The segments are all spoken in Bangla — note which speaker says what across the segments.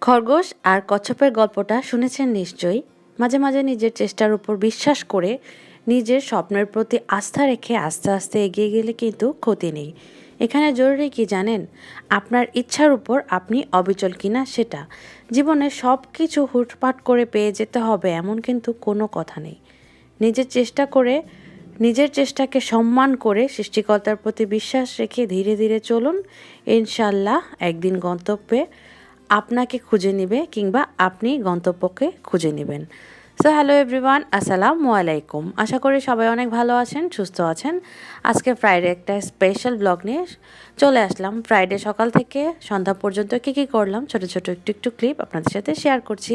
Speaker 1: খরগোশ আর কচ্ছপের গল্পটা শুনেছেন নিশ্চয়ই। মাঝে মাঝে নিজের চেষ্টার উপর বিশ্বাস করে নিজের স্বপ্নের প্রতি আস্থা রেখে আস্তে আস্তে এগিয়ে গেলে কিন্তু ক্ষতি নেই। এখানে জরুরি কি জানেন? আপনার ইচ্ছার উপর আপনি অবিচল কিনা সেটা। জীবনে সব কিছু হুটপাট করে পেয়ে যেতে হবে এমন কিন্তু কোনো কথা নেই। নিজের চেষ্টা করে, নিজের চেষ্টাকে সম্মান করে সৃষ্টিকর্তার প্রতি বিশ্বাস রেখে ধীরে ধীরে চলুন। ইনশাল্লাহ একদিন গন্তব্যে আপনাকে খুঁজে নেবে কিংবা আপনি গন্তব্যকে খুঁজে নেবেন। সো হ্যালো এভরিওয়ান, আসসালামু আলাইকুম। আশা করি সবাই অনেক ভালো আছেন, সুস্থ আছেন। আজকে ফ্রাইডে একটা স্পেশাল ব্লগ নিয়ে চলে আসলাম। ফ্রাইডে সকাল থেকে সন্ধ্যা পর্যন্ত কী করলাম ছোট ছোট একটু একটু ক্লিপ আপনাদের সাথে শেয়ার করছি।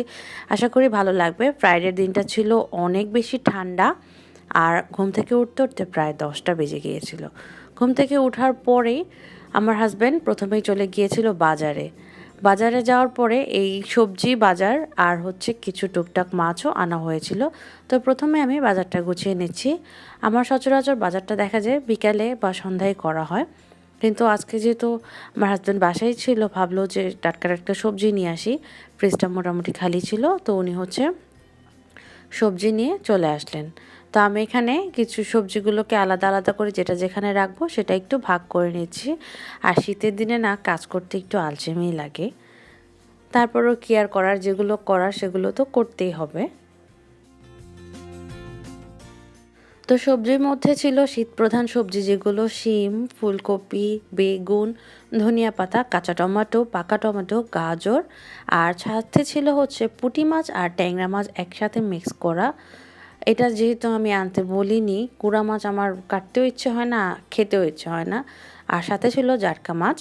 Speaker 1: আশা করি ভালো লাগবে। ফ্রাইডের দিনটা ছিল অনেক বেশি ঠান্ডা, আর ঘুম থেকে উঠতে উঠতে প্রায় 10টা বেজে গিয়েছিল। ঘুম থেকে ওঠার পরেই আমার হাজব্যান্ড প্রথমেই চলে গিয়েছিল বাজারে। বাজারে যাওয়ার পরে এই সবজি বাজার আর হচ্ছে কিছু টুকটাক মাছও আনা হয়েছিল। তো প্রথমে আমি বাজারটা গুছিয়ে নিচ্ছি। আমার সচরাচর বাজারটা দেখা যায় বিকালে বা সন্ধ্যায় করা হয়, কিন্তু আজকে যেহেতু আমার হাজব্যান্ড বাসায় ছিল, ভাবলো যে টাটকা টাটকা সবজি নিয়ে আসি। ফ্রিজটা মোটামুটি খালি ছিল, তো উনি হচ্ছে সবজি নিয়ে চলে আসলেন। তো আমি এখানে কিছু সবজিগুলোকে আলাদা আলাদা করে যেটা যেখানে রাখবো সেটা একটু ভাগ করে নিচ্ছি। আর শীতের দিনে না কাজ করতে একটু আলসেমি লাগে, তারপরও কি আর করার, যেগুলো করার সেগুলো তো করতেই হবে। তো সবজির মধ্যে ছিল শীত প্রধান সবজি যেগুলো শিম, ফুলকপি, বেগুন, ধনিয়া পাতা, কাঁচা টমেটো, পাকা টমেটো, গাজর, আর সাথে ছিল হচ্ছে পুঁটি মাছ আর ট্যাংরা মাছ একসাথে মিক্স করা। এটা যেহেতু আমি আনতে বলিনি, কুড়া মাছ আমার কাটতেও ইচ্ছে হয় না, খেতেও ইচ্ছে হয় না। আর সাথে ছিল জাটকা মাছ।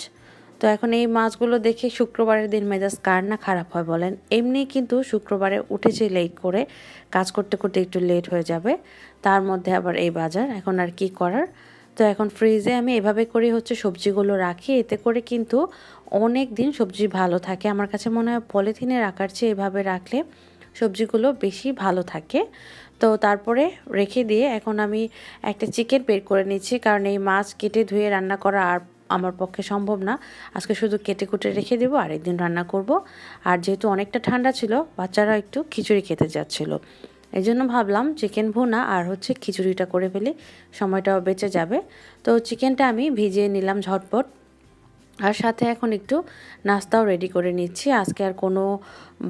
Speaker 1: তো এখন এই মাছগুলো দেখে শুক্রবারের দিন মেজাজ কার না খারাপ হয় বলেন? এমনি কিন্তু শুক্রবারে উঠেছি লেট করে, কাজ করতে করতে একটু লেট হয়ে যাবে, তার মধ্যে আবার এই বাজার, এখন আর কি করার। তো এখন ফ্রিজে আমি এভাবে করে হচ্ছে সবজিগুলো রাখি, এতে করে কিন্তু অনেক দিন সবজি ভালো থাকে। আমার কাছে মনে হয় পলিথিনে রাখার চেয়ে এভাবে রাখলে সবজিগুলো বেশি ভালো থাকে। তো তারপরে রেখে দিয়ে এখন আমি একটা চিকেন বের করে নিচ্ছি, কারণ এই মাছ কেটে ধুয়ে রান্না করা আর আমার পক্ষে সম্ভব না। আজকে শুধু কেটে কুটে রেখে দেবো, আরেকদিন রান্না করব। আর যেহেতু অনেকটা ঠান্ডা ছিল, বাচ্চারা একটু খিচুড়ি খেতে যাচ্ছিলো, এই জন্য ভাবলাম চিকেন ভুনা আর হচ্ছে খিচুড়িটা করে ফেলি, সময়টাও বেঁচে যাবে। তো চিকেনটা আমি ভিজিয়ে নিলাম ঝটপট, আর সাথে এখন একটু নাস্তাও রেডি করে নিচ্ছি। আজকে আর কোনো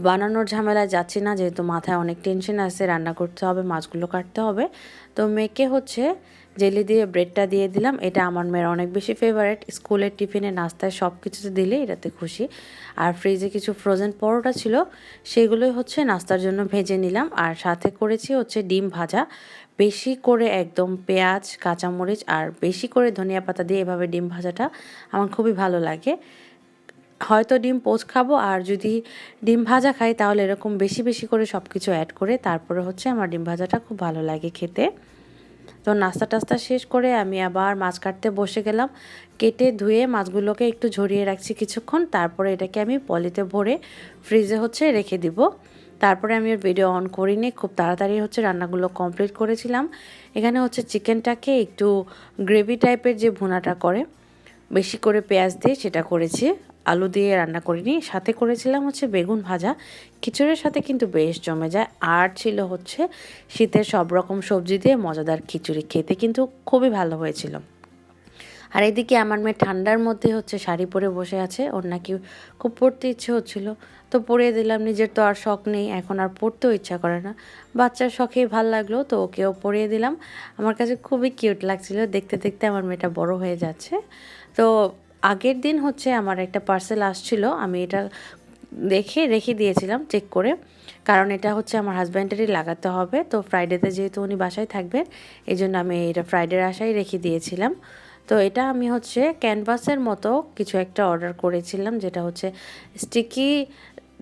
Speaker 1: বানানোর ঝামেলায় যাচ্ছি না, যেহেতু মাথায় অনেক টেনশন আছে, রান্না করতে হবে, মাছগুলো কাটতে হবে। তো মেয়েকে হচ্ছে জেলি দিয়ে ব্রেডটা দিয়ে দিলাম। এটা আমার মেয়ের অনেক বেশি ফেভারিট, স্কুলের টিফিনে নাস্তায় সব কিছুতে দিলে এটাতে খুশি। আর ফ্রিজে কিছু ফ্রোজেন পরোটা ছিল, সেগুলোই হচ্ছে নাস্তার জন্য ভেজে নিলাম। আর সাথে করেছি হচ্ছে ডিম ভাজা, বেশি করে একদম পেঁয়াজ, কাঁচামরিচ আর বেশি করে ধনিয়া পাতা দিয়ে এভাবে ডিম ভাজাটা আমার খুবই ভালো লাগে। হয়তো ডিম পোচ খাবো, আর যদি ডিম ভাজা খাই তাহলে এরকম বেশি বেশি করে সব কিছু অ্যাড করে তারপরে হচ্ছে আমার ডিম ভাজাটা খুব ভালো লাগে খেতে। তো নাস্তা টাস্তা শেষ করে আমি আবার মাছ কাটতে বসে গেলাম। কেটে ধুয়ে মাছগুলোকে একটু ঝরিয়ে রাখছি কিছুক্ষণ, তারপরে এটাকে আমি পলিতে ভরে ফ্রিজে হচ্ছে রেখে দিব। তারপরে আমি ওর ভিডিও অন করিনি, খুব তাড়াতাড়ি হচ্ছে রান্নাগুলো কমপ্লিট করেছিলাম। এখানে হচ্ছে চিকেনটাকে একটু গ্রেভি টাইপের যে ভুনাটা করে বেশি করে পেঁয়াজ দিয়ে সেটা করেছি, আলু দিয়ে রান্না করিনি। সাথে করেছিলাম হচ্ছে বেগুন ভাজা, খিচুড়ির সাথে কিন্তু বেশ জমে যায়। আর ছিল হচ্ছে শীতের সব রকম সবজি দিয়ে মজাদার খিচুড়ি, খেতে কিন্তু খুবই ভালো হয়েছিল। আর এদিকে আমার মেয়ে ঠান্ডার মধ্যে হচ্ছে শাড়ি পরে বসে আছে, ওর নাকি খুব পরতে ইচ্ছে হচ্ছিল, তো পরিয়ে দিলাম। নিজের তো আর শখ নেই, এখন আর পরতেও ইচ্ছা করে না, বাচ্চার শখেই ভাল লাগলো, তো ওকেও পরিয়ে দিলাম। আমার কাছে খুবই কিউট লাগছিল, দেখতে দেখতে আমার মেয়েটা বড় হয়ে যাচ্ছে। তো আগের দিন হচ্ছে আমার একটা পার্সেল আসছিল, আমি এটা দেখে রেখে দিয়েছিলাম চেক করে, কারণ এটা হচ্ছে আমার হাজব্যান্ডেরই লাগাতে হবে। তো ফ্রাইডেতে যেহেতু উনি বাসায় থাকবেন, এই জন্য আমি এটা ফ্রাইডের আশায় রেখে দিয়েছিলাম। তো এটা আমি হচ্ছে ক্যানভাসের মতো কিছু একটা অর্ডার করেছিলাম, যেটা হচ্ছে স্টিকি,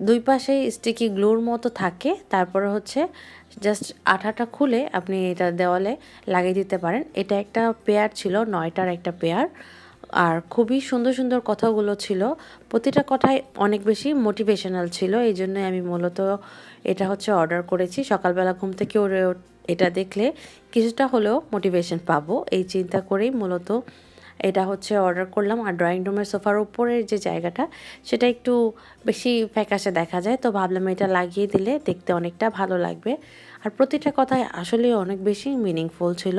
Speaker 1: দুই পাশেই স্টিকি গ্লুর মতো থাকে। তারপরে হচ্ছে জাস্ট আঠাটা খুলে আপনি এটা দেওয়ালে লাগিয়ে দিতে পারেন। এটা একটা পেয়ার ছিল, 9টার একটা পেয়ার, আর খুবই সুন্দর সুন্দর কথাগুলো ছিল। প্রতিটা কথাই অনেক বেশি মোটিভেশনাল ছিল, এই জন্যই আমি মূলত এটা হচ্ছে অর্ডার করেছি। সকালবেলা ঘুম থেকে এটা দেখলে কিছুটা হলেও মোটিভেশন পাবো, এই চিন্তা করেই মূলত এটা হচ্ছে অর্ডার করলাম। আর ড্রয়িং রুমের সোফার উপরের যে জায়গাটা সেটা একটু বেশি ফ্যাকাশে দেখা যায়, তো ভাবলাম এটা লাগিয়ে দিলে দেখতে অনেকটা ভালো লাগবে। আর প্রতিটা কথাই আসলেই অনেক বেশি মিনিংফুল ছিল,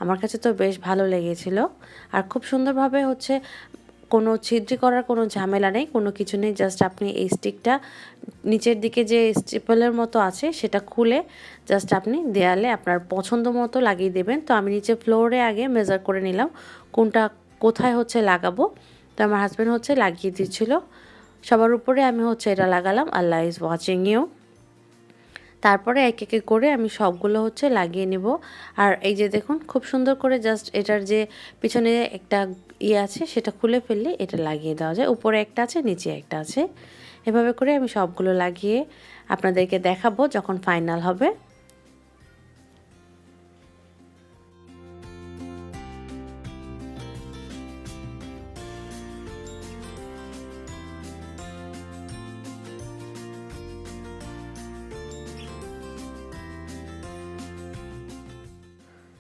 Speaker 1: আমার কাছে তো বেশ ভালো লেগেছিল। আর খুব সুন্দরভাবে হচ্ছে কোনো ছিদ্রি করার কোনো ঝামেলা নেই, কোনো কিছু নেই। জাস্ট আপনি এই স্টিকটা নিচের দিকে যে স্টিপলের মতো আছে সেটা খুলে জাস্ট আপনি দেয়ালে আপনার পছন্দ মতো লাগিয়ে দেবেন। তো আমি নিচে ফ্লোরে আগে মেজার করে নিলাম কোনটা কোথায় হচ্ছে লাগাবো। তো আমার হাজব্যান্ড হচ্ছে লাগিয়ে দিচ্ছিল, সবার উপরে আমি হচ্ছে এটা লাগালাম। আল্লাহ ইজ ওয়াচিং ইউ। তারপরে এক একে করে আমি সবগুলো হচ্ছে লাগিয়ে নেব। আর এই যে দেখুন খুব সুন্দর করে জাস্ট এটার যে পিছনে একটা আছে সেটা খুলে ফেললে এটা লাগিয়ে দেওয়া যায়। উপরে একটা আছে, নিচে একটা আছে। এভাবে করে আমি সবগুলো লাগিয়ে আপনাদেরকে দেখাবো যখন ফাইনাল হবে।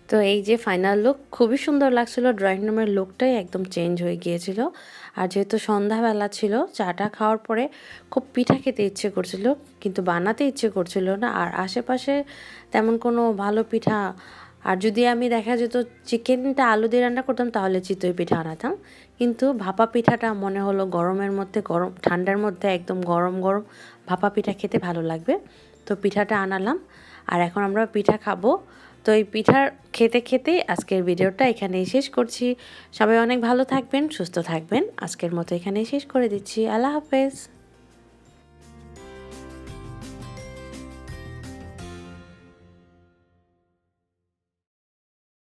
Speaker 1: তো এই যে ফাইনাল লুক খুবই সুন্দর লাগছিল, ড্রয়িং রুমের লুকটাই একদম চেঞ্জ হয়ে গিয়েছিল। আর যেহেতু সন্ধ্যাবেলা ছিল, চাটা খাওয়ার পরে খুব পিঠা খেতে ইচ্ছে করছিল, কিন্তু বানাতে ইচ্ছে করছিল না। আর আশেপাশে তেমন কোনো ভালো পিঠা, আর যদি আমি দেখা যেত চিকেনটা আলু দিয়ে রান্না করতাম তাহলে চিতই পিঠা আনাতাম, কিন্তু ভাপা পিঠাটা মনে হলো গরমের মধ্যে, গরম ঠান্ডার মধ্যে একদম গরম গরম ভাপা পিঠা খেতে ভালো লাগবে। তো পিঠাটা আনালাম আর এখন আমরা পিঠা খাবো। তো এই পিঠার খেতে খেতেই আজকের ভিডিওটা এখানেই শেষ করছি। সবাই অনেক ভালো থাকবেন, সুস্থ থাকবেন। আজকের মতো এখানেই শেষ করে দিচ্ছি। আল্লাহ হাফেজ।